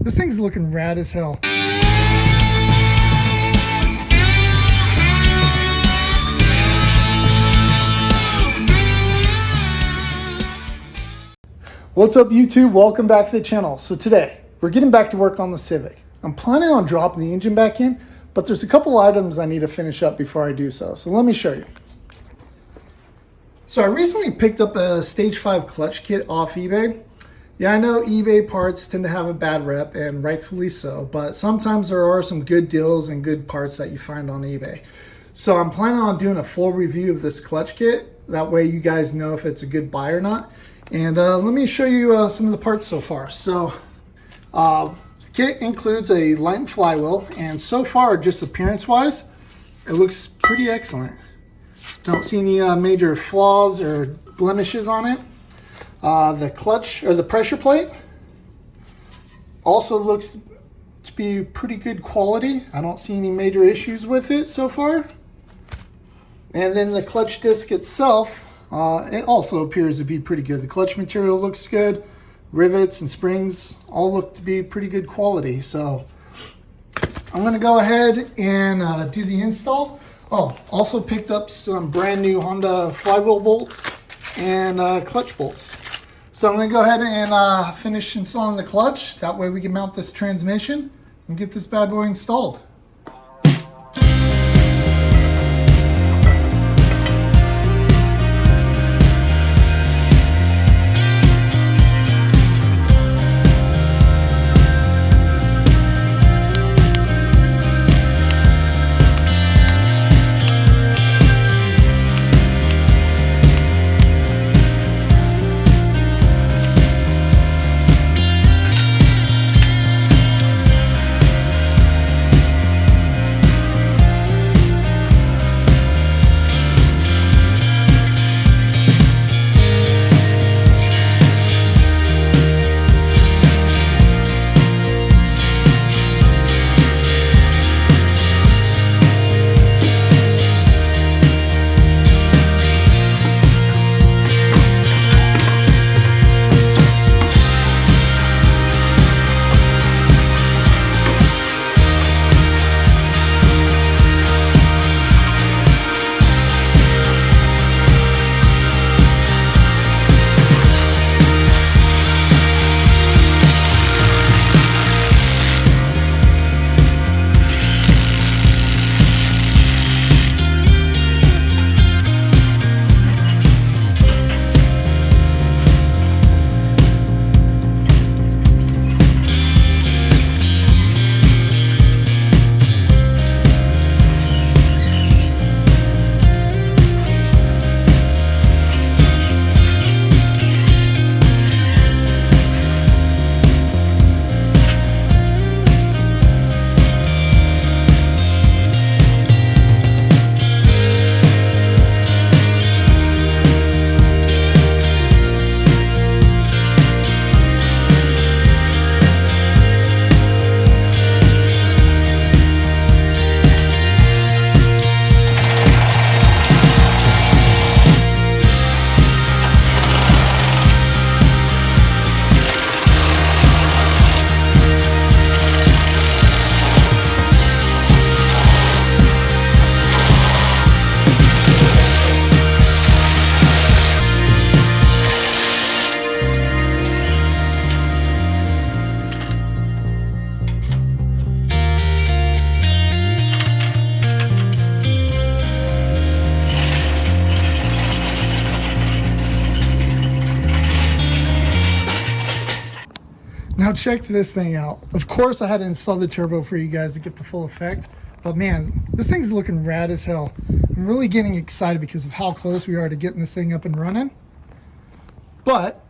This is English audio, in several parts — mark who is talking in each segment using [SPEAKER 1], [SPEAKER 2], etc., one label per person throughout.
[SPEAKER 1] This thing's looking rad as hell. What's up YouTube? Welcome back to the channel. So today, we're getting back to work on the Civic. I'm planning on dropping the engine back in, but there's a couple items I need to finish up before I do so. So let me show you. So I recently picked up a Stage 5 clutch kit off eBay. Yeah, I know eBay parts tend to have a bad rep, and rightfully so, but sometimes there are some good deals and good parts that you find on eBay. So I'm planning on doing a full review of this clutch kit. That way you guys know if it's a good buy or not. And let me show you some of the parts so far. So the kit includes a LITE flywheel, and so far, just appearance-wise, it looks pretty excellent. Don't see any major flaws or blemishes on it. The clutch, or the pressure plate, also looks to be pretty good quality. I don't see any major issues with it so far. And then the clutch disc itself, it also appears to be pretty good. The clutch material looks good. Rivets and springs all look to be pretty good quality. So I'm going to go ahead and do the install. Oh, also picked up some brand new Honda flywheel bolts and clutch bolts. So I'm going to go ahead and finish installing the clutch. That way we can mount this transmission and get this bad boy installed. Now check this thing out. Of course I had to install the turbo for you guys to get the full effect, but man, this thing's looking rad as hell. I'm really getting excited because of how close we are to getting this thing up and running. But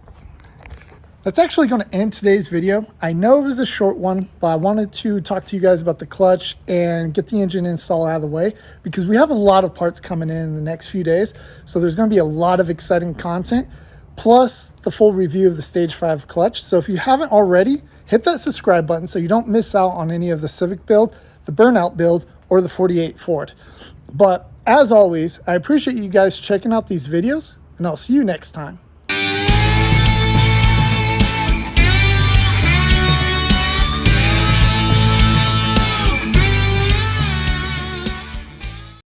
[SPEAKER 1] that's actually going to end today's video. I know it was a short one, but I wanted to talk to you guys about the clutch and get the engine install out of the way because we have a lot of parts coming in the next few days. So there's going to be a lot of exciting content, plus the full review of the Stage 5 clutch. So if you haven't already, hit that subscribe button so you don't miss out on any of the Civic build, the Burnout build, or the 48 Ford. But as always, I appreciate you guys checking out these videos, and I'll see you next time.